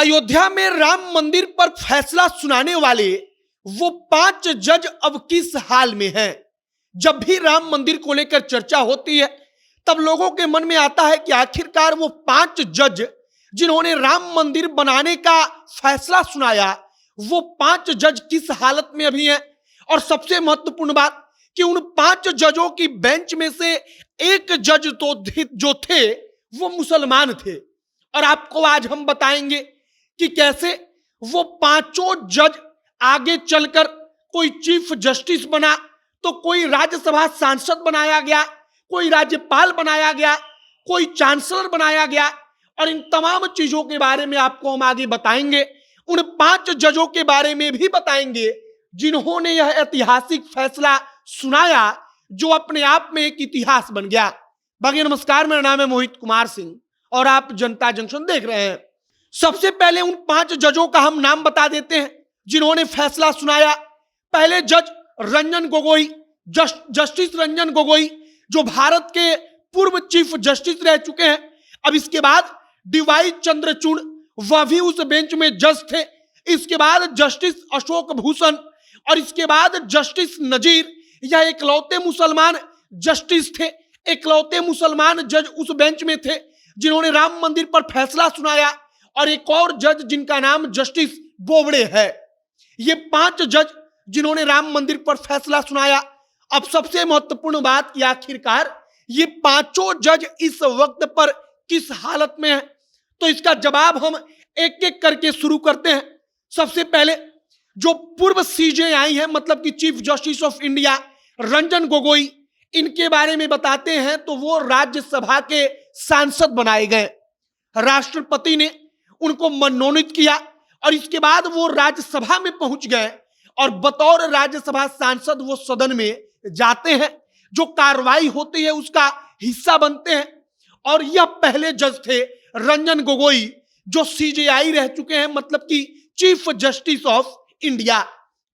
अयोध्या में राम मंदिर पर फैसला सुनाने वाले वो 5 जज अब किस हाल में हैं? जब भी राम मंदिर को लेकर चर्चा होती है तब लोगों के मन में आता है कि आखिरकार वो 5 जज जिन्होंने राम मंदिर बनाने का फैसला सुनाया, वो 5 जज किस हालत में अभी हैं। और सबसे महत्वपूर्ण बात कि उन 5 जजों की बेंच में से एक जज तो जो थे वो मुसलमान थे। और आपको आज हम बताएंगे कि कैसे वो 5 जज आगे चलकर कोई चीफ जस्टिस बना, तो कोई राज्यसभा सांसद बनाया गया, कोई राज्यपाल बनाया गया, कोई चांसलर बनाया गया। और इन तमाम चीजों के बारे में आपको हम आगे बताएंगे। उन 5 जजों के बारे में भी बताएंगे जिन्होंने यह ऐतिहासिक फैसला सुनाया, जो अपने आप में एक इतिहास बन गया। बाकी नमस्कार, मेरा नाम है मोहित कुमार सिंह और आप जनता जंक्शन देख रहे हैं। सबसे पहले उन 5 जजों का हम नाम बता देते हैं जिन्होंने फैसला सुनाया। पहले जज रंजन गोगोई, जस्टिस रंजन गोगोई, जो भारत के पूर्व चीफ जस्टिस रह चुके हैं। अब इसके बाद डीवाई चंद्रचूड़, वह भी उस बेंच में जज थे। इसके बाद जस्टिस अशोक भूषण और इसके बाद जस्टिस नजीर, यह इकलौते मुसलमान जस्टिस थे, इकलौते मुसलमान जज उस बेंच में थे जिन्होंने राम मंदिर पर फैसला सुनाया। और एक और जज जिनका नाम जस्टिस बोबड़े है। ये 5 जज जिन्होंने राम मंदिर पर फैसला सुनाया। अब सबसे महत्वपूर्ण बात कि आखिरकार ये 5 जज इस वक्त पर किस हालत में है, तो इसका जवाब हम एक एक करके शुरू करते हैं। सबसे पहले जो पूर्व सीजेआई है, मतलब कि chief justice of India Ranjan Gogoi, इनके बारे में बताते हैं। तो वो राज्यसभा के सांसद बनाए गए, राष्ट्रपति ने उनको मनोनीत किया और इसके बाद वो राज्यसभा में पहुंच गए और बतौर राज्यसभा सांसद वो सदन में जाते हैं, जो कार्रवाई होती है उसका हिस्सा बनते हैं। और यह पहले जज थे रंजन गोगोई, जो सीजेआई रह चुके हैं, मतलब कि चीफ जस्टिस ऑफ इंडिया।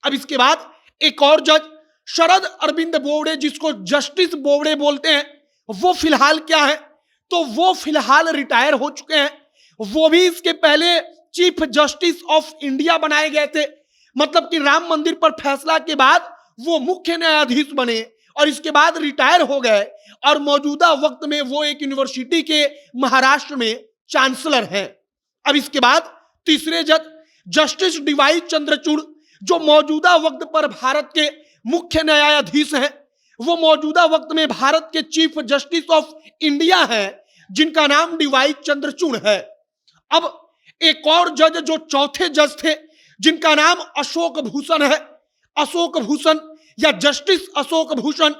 अब इसके बाद एक और जज शरद अरविंद बोबड़े, जिसको जस्टिस बोबड़े बोलते हैं, वो फिलहाल क्या है, तो वो फिलहाल रिटायर हो चुके हैं। वो भी इसके पहले चीफ जस्टिस ऑफ इंडिया बनाए गए थे, मतलब कि राम मंदिर पर फैसला के बाद वो मुख्य न्यायाधीश बने और इसके बाद रिटायर हो गए। और मौजूदा वक्त में वो एक यूनिवर्सिटी के महाराष्ट्र में चांसलर हैं। अब इसके बाद तीसरे जज जस्टिस डीवाई चंद्रचूड़, जो मौजूदा वक्त पर भारत के मुख्य न्यायाधीश हैं, वो मौजूदा वक्त में भारत के चीफ जस्टिस ऑफ इंडिया हैं, जिनका नाम डीवाई चंद्रचूड़ है। अब एक और जज जो चौथे जज थे, जिनका नाम अशोक भूषण है, अशोक भूषण या जस्टिस अशोक भूषण,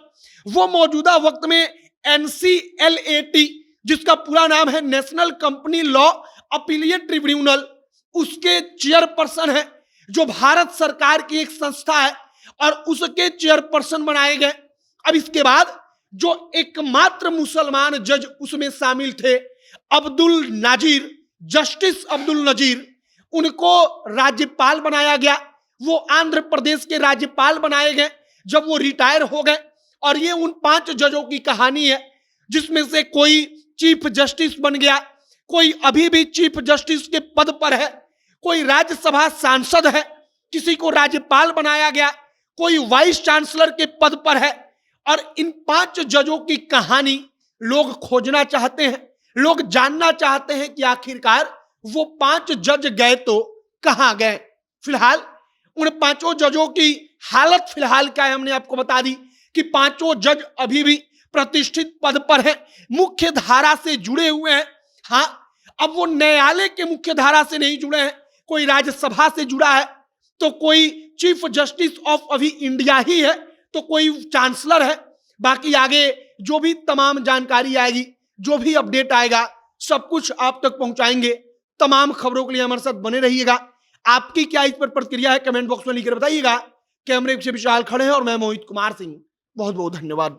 वो मौजूदा वक्त में NCLAT, जिसका पूरा नाम है national company law appellate tribunal, उसके चेयरपर्सन है, जो भारत सरकार की एक संस्था है और उसके चेयरपर्सन बनाए गए। अब इसके बाद जो एकमात्र मुसलमान जज उसमें शामिल थे, अब्दुल नाजीर, जस्टिस अब्दुल नजीर, उनको राज्यपाल बनाया गया। वो आंध्र प्रदेश के राज्यपाल बनाए गए जब वो रिटायर हो गए। और ये उन 5 जजों की कहानी है, जिसमें से कोई चीफ जस्टिस बन गया, कोई अभी भी चीफ जस्टिस के पद पर है, कोई राज्यसभा सांसद है, किसी को राज्यपाल बनाया गया, कोई वाइस चांसलर के पद पर है। और इन 5 जजों की कहानी लोग खोजना चाहते हैं, लोग जानना चाहते हैं कि आखिरकार वो 5 जज गए तो कहां गए। फिलहाल उन 5 जजों की हालत फिलहाल क्या है, हमने आपको बता दी कि 5 जज अभी भी प्रतिष्ठित पद पर हैं, मुख्य धारा से जुड़े हुए हैं। हाँ, अब वो न्यायालय के मुख्य धारा से नहीं जुड़े हैं, कोई राज्यसभा से जुड़ा है, तो कोई चीफ जस्टिस ऑफ अभी इंडिया ही है, तो कोई चांसलर है। बाकी आगे जो भी तमाम जानकारी आएगी, जो भी अपडेट आएगा, सब कुछ आप तक पहुंचाएंगे। तमाम खबरों के लिए हमारे साथ बने रहिएगा। आपकी क्या इस पर प्रतिक्रिया है, कमेंट बॉक्स में लिखकर बताइएगा। कैमरे से विशाल खड़े हैं और मैं मोहित कुमार सिंह। बहुत बहुत धन्यवाद।